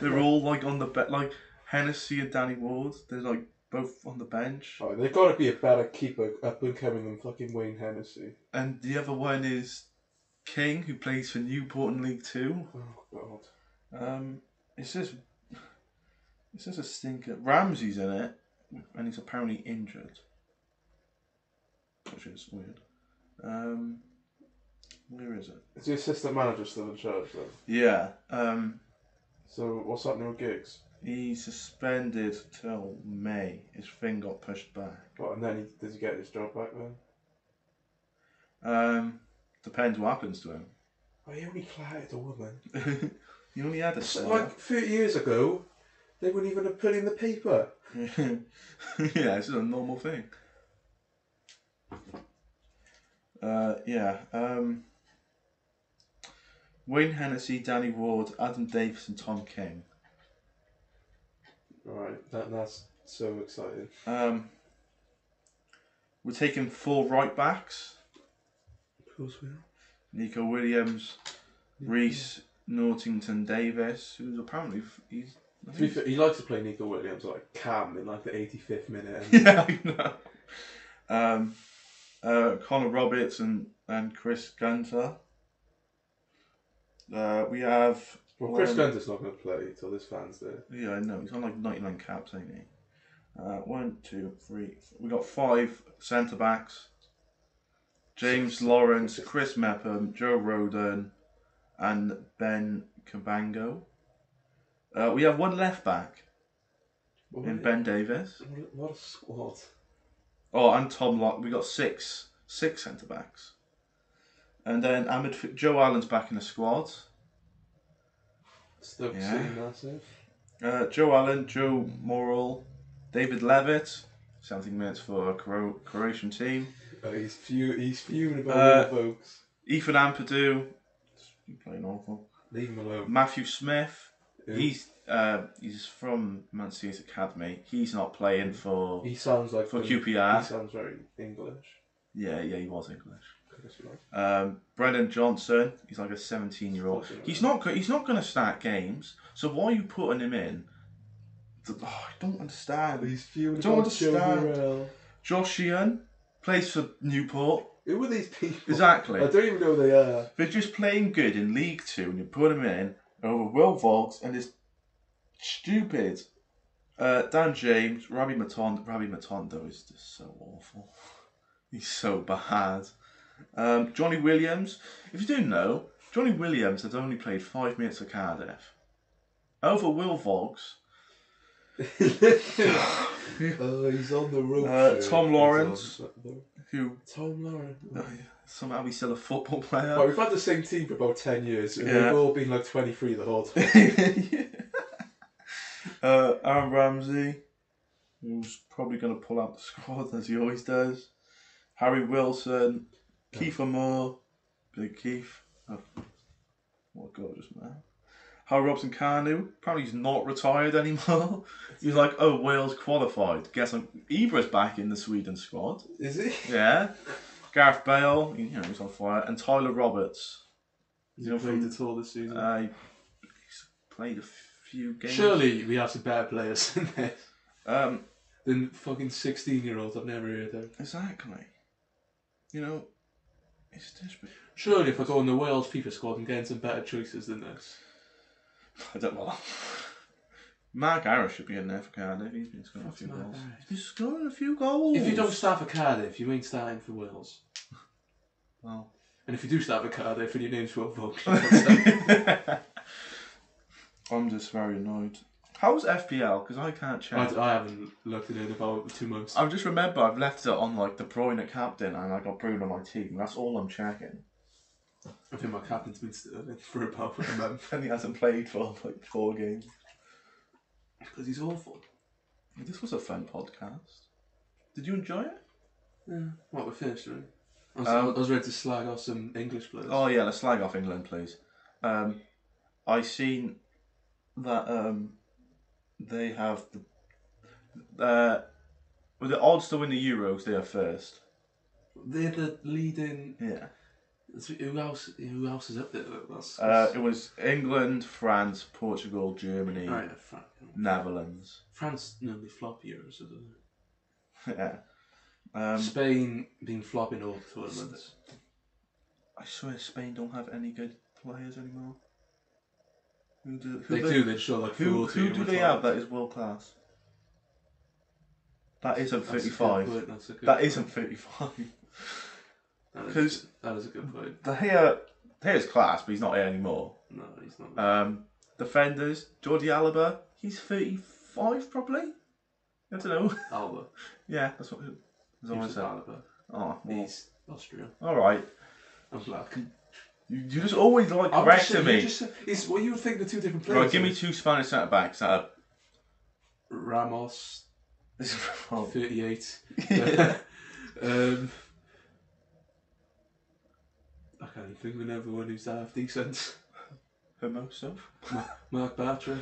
They're all like on the like Hennessy and Danny Ward. They're like both on the bench. Oh, they've got to be a better keeper up and coming than fucking Wayne Hennessy. And the other one is King, who plays for Newport in League 2. Oh God. It's just a stinker. Ramsey's in it, and he's apparently injured, which is weird. Where is it? Is the assistant manager still in charge though? Yeah. So what's happening with Giggs? He's suspended till May. His thing got pushed back. What, and then does he get his job back then? Depends what happens to him. Oh, he only flattered a woman. He only had a son. Like 30 years ago, they wouldn't even have put in the paper. Yeah, it's a normal thing. Wayne Hennessy, Danny Ward, Adam Davis and Tom King. Alright, that's so exciting. We're taking 4 right backs. Of course we are. Nico Williams, Reece, Nortington Davis, who's apparently he likes to play Nico Williams like Cam in like the 85th minute. Yeah, I know. Connor Roberts and Chris Gunter. We have. Well, Chris Gunter's not going to play till this fan's there. Yeah, I know. He's on like 99 caps, ain't he? 1, 2, 3. We got 5 centre backs. James Lawrence, Chris Mepham, Joe Roden, and Ben Cabango. We have 1 left back in Ben Davis. What a squad! Oh, and Tom Locke. We got 6 centre backs, and then Joe Allen's back in the squad. Still massive. Joe Allen, Joe Morrell, David Levitt, 17 minutes for a Croatian team. Oh, he's fuming about all folks. Ethan Ampadu, he's playing awful. Leave him alone. Matthew Smith, Who? he's from Man City's academy. He's not playing for. He sounds like QPR. He sounds very English. Yeah, he was English. Right. Brendan Johnson, he's like a 17-year-old. He's not going to start games. So why are you putting him in? I don't understand. He's fuming. I don't understand. Josh Sheehan plays for Newport. Who are these people? Exactly. I don't even know who they are. They're just playing good in League 2 and you put him in over Will Volks and this stupid Dan James, Rabbi Matondo is just so awful. He's so bad. Johnny Williams, if you didn't know, Johnny Williams had only played 5 minutes for Cardiff. Over Will Volks. He's on the road. Tom Lawrence. Tom Lawrence. Somehow he's still a football player. Well, we've had the same team for about 10 years, and they've all been like 23 the whole time. Aaron Ramsey, who's probably going to pull out the squad as he always does. Harry Wilson, Kiefer Moore, Big Keith. Oh, what a gorgeous man. Harry Robson Kanu, apparently he's not retired anymore. He's like, oh, Wales qualified. Guess Ibra's back in the Sweden squad. Is he? Yeah. Gareth Bale, he's on fire. And Tyler Roberts. He's played at all this season. He's played a few games. Surely we have some better players than this. Than fucking 16-year-olds I've never heard of. Exactly. It's desperate. Surely if I go on the Wales FIFA squad, I'm getting some better choices than this. I don't know. Mark Harris should be in there for Cardiff. He's been scoring a few goals. He's been scoring a few goals. If you don't start for Cardiff, you ain't starting for Wales. Well. And if you do start for Cardiff and your name's Will Vogue, I'm just very annoyed. How's FPL? Because I can't check. I haven't looked at it in about 2 months. I just remember I've left it on like De Bruyne captain and I got Bruno on my team. That's all I'm checking. I think my captain's been Sterling for about a month. And he hasn't played for like 4 games. Because he's awful. This was a fun podcast. Did you enjoy it? Yeah. What, we're finished, right? I was ready to slag off some English players. Oh yeah, let's slag off England, please. I seen that they have with the odds to win the Euros, they are first. They're the leading. Yeah. Who else is up there? That's... It was England, France, Portugal, Germany, Netherlands. France normally flop Euros, doesn't it? Yeah. Spain been flopping all the tournaments. I swear Spain don't have any good players anymore. They do. They show like who do they have that is world class? That isn't 35. That isn't 35. Because that is a good point. Here's class, but he's not here anymore. No, he's not. Defenders, Jordi Alba, he's 35 probably. I don't know. Alba. Yeah, that's what I said. Alba. Oh, well. He's Austrian. All right. I'm black. You just always like correcting me. Well, you would think the two different players. Right, give me 2 Spanish centre backs. Ramos. 38. I can't even think of another one who's half decent. Hermoso. Mark Bartra.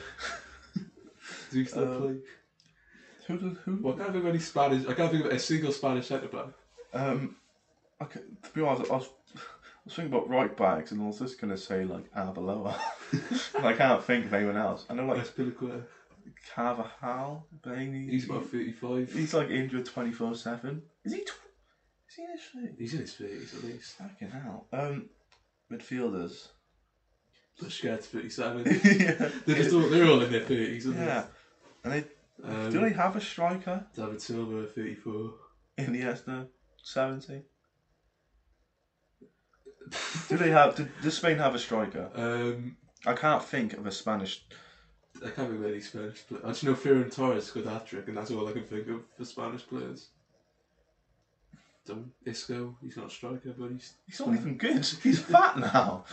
Does he still play? Who? Well, I can't think of any Spanish. I can't think of a single Spanish centre back. Okay, to be honest, I was thinking about right backs, and I was just gonna say like Arbeloa. I can't think of anyone else. I know like Carvajal, Bailey. He's about 35. He's like injured 24/7. Is he? Is he in his 30s? He's in his 30s at least. Fucking hell. Midfielders. Busquets 37. Yeah. They're all in their 30s, aren't yeah. And they do they have a striker? David Silva 34. Iniesta 70. Does Spain have a striker? I can't think of a Spanish. I can't think of any Spanish players. I just know Ferran Torres got that trick, and that's all I can think of for Spanish players. Isco, he's not a striker, but he's not even good. He's fat now.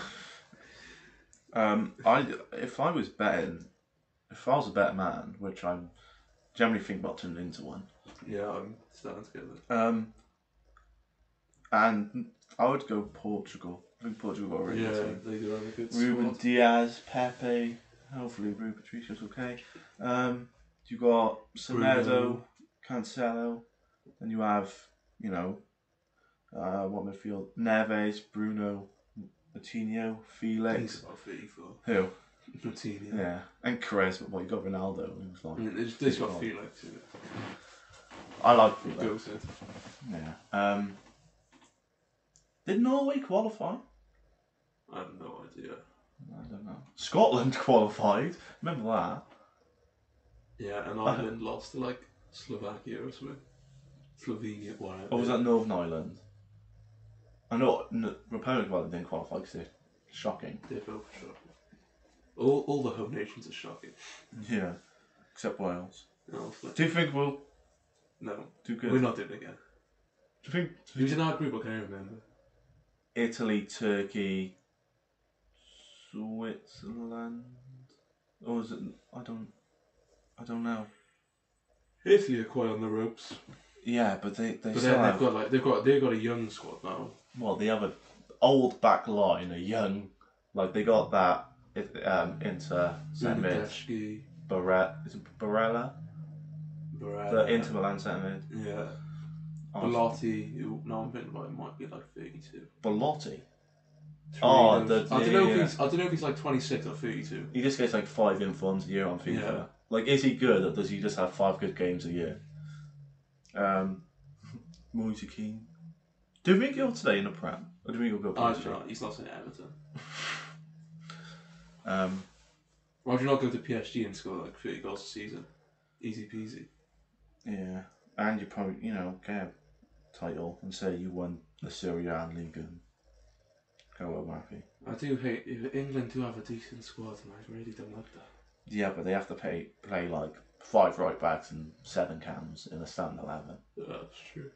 If I was a better man, which I generally think about turning into one. Yeah, I'm starting to get that. And I would go Portugal. I think Portugal got a really good team. They do have a good Ruben squad. Diaz, Pepe. Hopefully Rui Patricia's okay. You got Semedo, Cancelo, and you have, what midfield? Neves, Bruno, Coutinho, Felix. He's about 34. Who? Coutinho. Yeah, and Perez, but you got Ronaldo. Who's like, they've got Felix in it. I like Felix. Goes in. Yeah. Did Norway qualify? I have no idea. I don't know. Scotland qualified. Remember that? Yeah, and Ireland lost to like Slovakia or something. Slovenia, whatever. Or was that Northern Ireland? I know Republic of Ireland didn't qualify because they're shocking. They're both shocking. All the home nations are shocking. Yeah, except Wales. No, Do you think we'll No. do good? We're not doing it again. Do you think? Who's in our group? I can't remember. Italy, Turkey, Switzerland, or is it? I don't know. Italy are quite on the ropes. Yeah, but they But still then have. they've got a young squad now. Well, they have an old back line, a young, like they got that Inter centre mid. Bernardeschi, Is it Barella? The Inter Milan centre mid. Yeah. Oh, Belotti, who now I'm thinking about it, might be like 32. Belotti. I Oh, don't know if he's like 26 or 32. He just gets like 5 informs a year on FIFA. Yeah. Like, is he good, or does he just have 5 good games a year? Moise Keane. Do we go today in the Prem? Or do we go PSG? I don't know, he's not in Everton. Why would you not go to PSG and score like 30 goals a season? Easy peasy. Yeah. And you probably, get a title and say you won the Serie A league and go home happy. I do hate, if England do have a decent squad, and I really don't like that. Yeah, but they have to play like 5 right backs and 7 cams in a starting 11. That's true.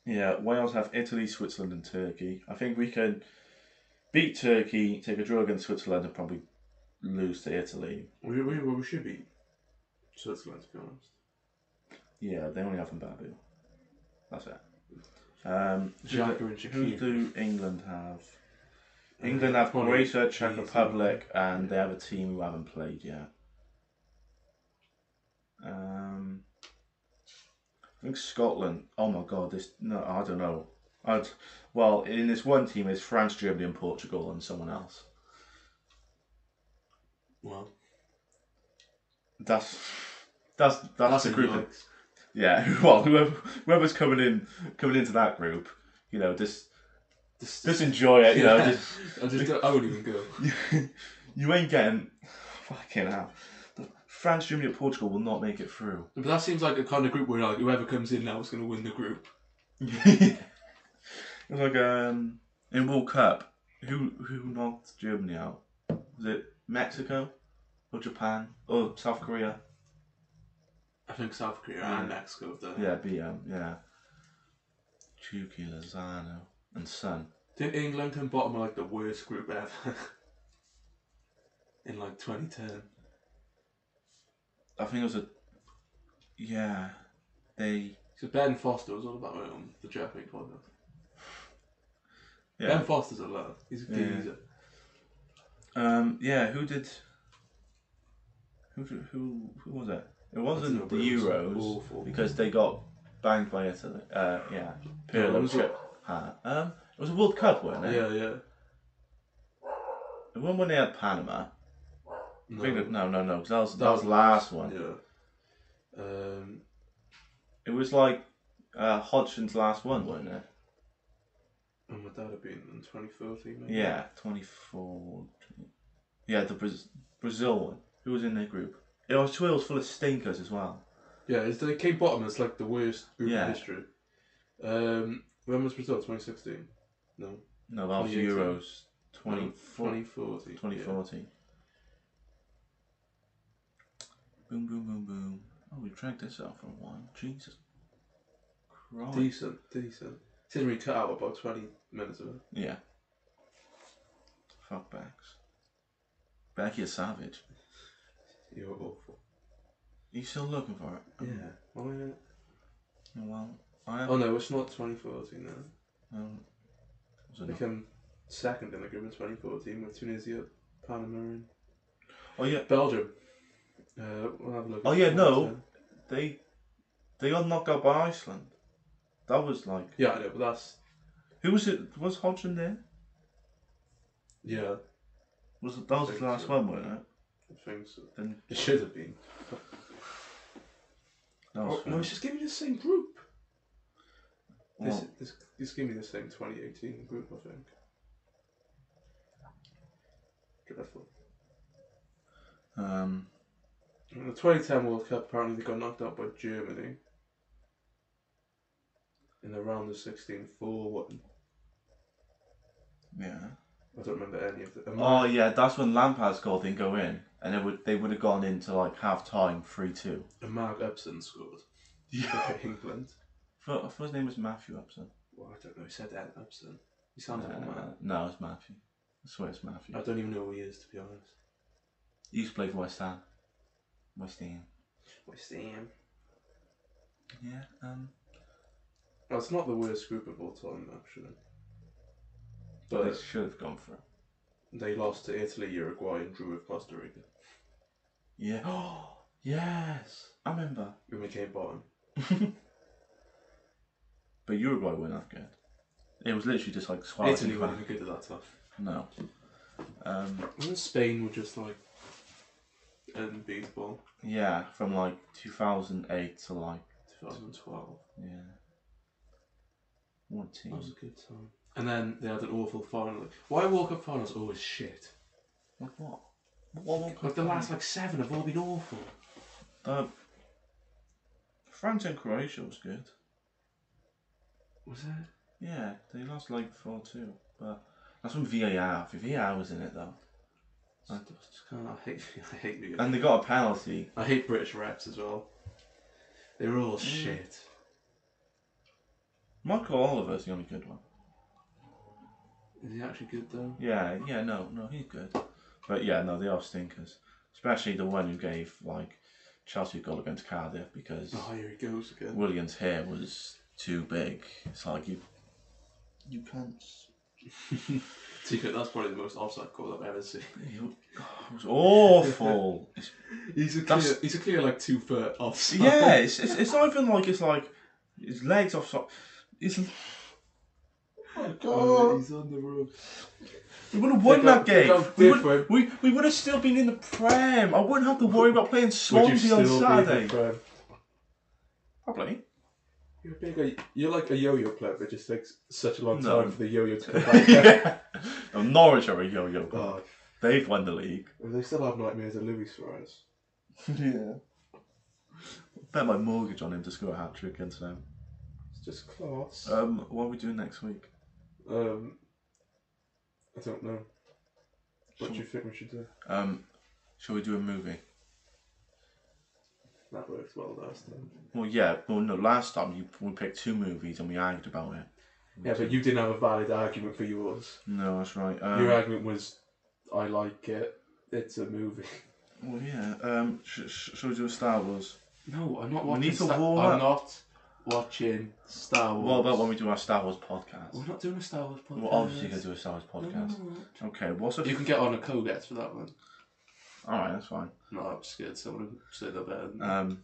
Yeah, Wales have Italy, Switzerland and Turkey. I think we can beat Turkey, take a draw against Switzerland and probably lose to Italy. We should beat Switzerland, to be honest. Yeah, they only have Mbappé. That's it. Xhaka and Who Shaqiri. do England have? England have Croatia, Czech easy. Republic, and they have a team who haven't played yet. I think Scotland. Oh my God! I don't know. In this one team, it's France, Germany, and Portugal, and someone else. Well, That's the group. Yikes. Yeah. Well, whoever's coming into that group, just enjoy it. I wouldn't even go. You ain't getting fucking hell. France, Germany, and Portugal will not make it through. But that seems like a kind of group where like whoever comes in now is going to win the group. It's like in World Cup, who knocked Germany out? Was it Mexico or Japan or South Korea? I think South Korea and Mexico have done it. Yeah, BM, yeah. Chucky, Lozano, and Son. Did England come bottom of like the worst group ever in like 2010? I think it was they. So Ben Foster was all about it on the ThePcPodcast. Yeah. Ben Foster's a lad. He's a geezer. Who was it? It wasn't the it was Euros awful. because they got banged by Italy. Pirlo chip. It was a World Cup, wasn't it? Yeah. It wasn't when they had Panama. No. No. Because that was the last one. Yeah. It was like Hodgson's last one, wasn't it? And would that have been in 2014? Maybe? Yeah, 24. Yeah, the Brazil one. Who was in their group? It was full of stinkers as well. Yeah, they came bottom. It's like the worst group in history. When was Brazil? 2016? No, that was Euros 2014. 2014. Yeah. Boom, boom, boom, boom. Oh, we dragged this out for a while. Jesus Christ. Decent. Seems we cut out about 20 minutes of it. Yeah. Fuck backs. Becky is savage. You're awful. Are you still looking for it? Yeah. Well, I am. Oh no, it's not 2014 now. Was They came second in the group in 2014 with Tunisia, Panama, and Belgium. We'll have a look. Oh yeah, no, they got knocked out by Iceland. That was like. Yeah, I know, but that's. Who was it? Was Hodgson there? Yeah. That was the last one, wasn't it? I think so. Then it should have been. No, it's just giving me the same group. Well, This gave me the same 2018 group, I think. Dreadful. In the 2010 World Cup, apparently they got knocked out by Germany in the round of 16 4-1. Yeah. I don't remember any of them. Oh yeah, that's when Lampard's goal didn't go in, and they would have gone into like half time 3-2. And Mark Upson scored. Yeah. For England. I thought his name was Matthew Upson. Well, I don't know. He said Ed Epson. He sounds like a man. No, it's Matthew. I swear it's Matthew. I don't even know who he is, to be honest. He used to play for West Ham. West Ham. Yeah. Oh, it's not the worst group of all time, actually. But But they should have gone for it. they lost to Italy, Uruguay, and drew with Costa Rica. Yeah. Oh, yes. I remember. And we came bottom. But Uruguay weren't that good. It was literally just like swallowing. Italy weren't even good at that time. No. And Spain were just like unbeatable. Yeah, from like 2008 to like 2012. Yeah. What team? That was a good time. And then they had an awful final. Why World Cup finals always shit? Like what? What Like the last like 7 have all been awful. France and Croatia was good. Was it? Yeah, they lost like 4-2. But that's when VAR. VAR was in it though. I just kind of I hate VAR. And they got a penalty. I hate British refs as well. They were all shit. Michael Oliver's the only good one. Is he actually good though? Yeah, no, he's good. But yeah, no, they are stinkers. Especially the one who gave like Chelsea a goal against Cardiff because here he goes again. Willian's hair was too big. It's like you can't. That's probably the most offside goal I've ever seen. It was awful. He's a clear like 2 foot offside. Yeah, it's not even like it's like his legs offside. It's. Oh my God! He's on the roof. We would have won that game. We would have still been in the Prem. I wouldn't have to worry about playing Swansea on Saturday. Probably. You're like a yo-yo club. It just takes such a long time for the yo-yo to come back. Yeah. No, Norwich are a yo-yo club. Oh. They've won the league. Well, they still have nightmares of Luis Suarez. Yeah. Bet my mortgage on him to score a hat-trick against them. It's just class. What are we doing next week? I don't know. What do you think we should do? Shall we do a movie? That worked well last time. Well, yeah. Well, no. Last time we picked 2 movies and we argued about it. Yeah, but you didn't have a valid argument for yours. No, that's right. Your argument was, I like it. It's a movie. Well, yeah. Shall we do a Star Wars? No, I'm not We watching. need to warm up. I'm not watching Star Wars. What about when we do our Star Wars podcast? We're not doing a Star Wars podcast. We're obviously going to do a Star Wars podcast. No. Okay, what's a... You can get on a co-guest for that one. Alright, that's fine. No, I'm scared someone will say that better than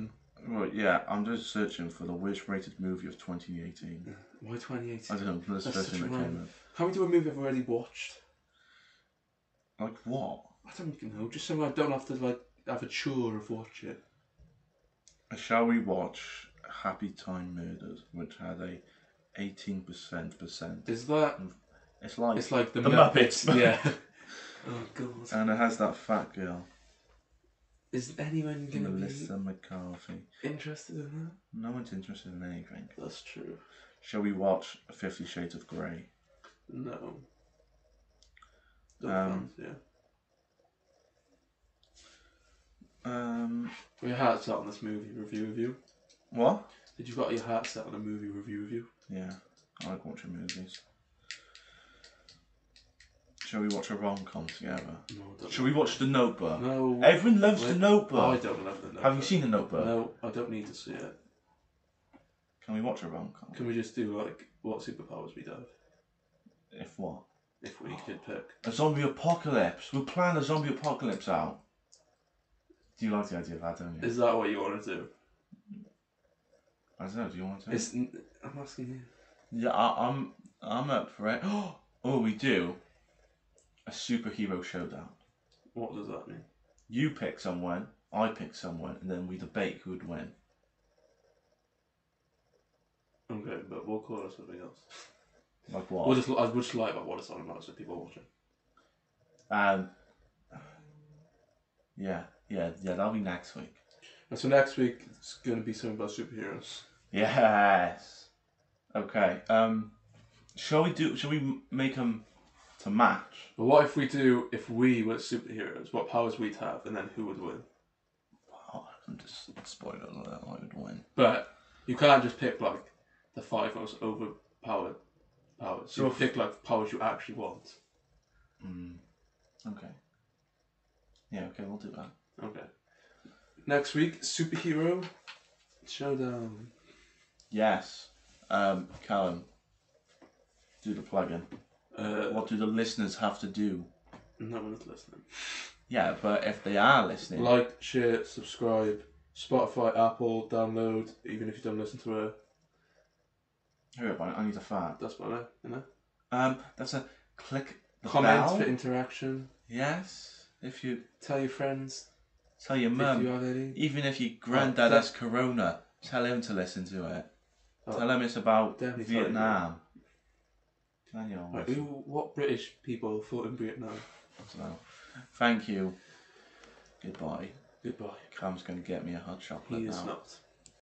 me. Well, yeah, I'm just searching for the worst rated movie of 2018. Why 2018? I don't know, that's the first thing that came up. How many do a movie I've already watched? Like what? I don't know, just so I don't have to like have a chore of watching it. Shall we watch Happy Time Murders, which had a 18%? Is that... It's like the Muppets. Yeah. Oh god. And it has that fat girl. Is anyone going to Melissa be McCarthy. interested in that? No one's interested in anything. That's true. Shall we watch 50 Shades of Grey? No. Yeah. Your heart set on this movie review. What? Did you got your heart set on a movie review? Yeah, I like watching movies. Shall we watch a rom-com together? No, Shall we watch The Notebook? No. Everyone loves The Notebook. I don't love The Notebook. Have you seen The Notebook? No, I don't need to see it. Can we watch a rom-com? Can we just do like what superpowers we'd have? If what? If we could pick. A zombie apocalypse. We'll plan a zombie apocalypse out. Do you like the idea of that, don't you? Is that what you want to do? I don't know, do you want to? I'm asking you. Yeah, I'm up for it. Oh, we do a superhero showdown. What does that mean? You pick someone, I pick someone, and then we debate who would win. Okay, but we'll call it something else. Like what? We'll just lie about what it's on about so people are watching. Yeah, that'll be next week. And so next week it's going to be something about superheroes. Yes. Okay. Shall we make them to match? But what if we were superheroes? What powers we'd have, and then who would win? Oh, I'm just spoiler alert, I would win. But you can't just pick like the 5 most overpowered powers. So You if- pick like the powers you actually want. Okay. Yeah, okay, we'll do that. Okay. Next week, superhero showdown. Yes. Callum, do the plug-in. What do the listeners have to do? No one's listening. Yeah, but if they are listening... Like, share, subscribe, Spotify, Apple, download, even if you don't listen to it. Hurry up, I need a fart. That's about it, you know? That's a click the Comment bell. for interaction. Yes. If you... Tell your friends. Tell your If mum. you have any. Even if your granddad has corona, tell him to listen to it. Tell him it's about definitely Vietnam. Daniel. Right, what British people fought in Vietnam? So, thank you. Goodbye. Goodbye. Cam's going to get me a hot chocolate He now. is not.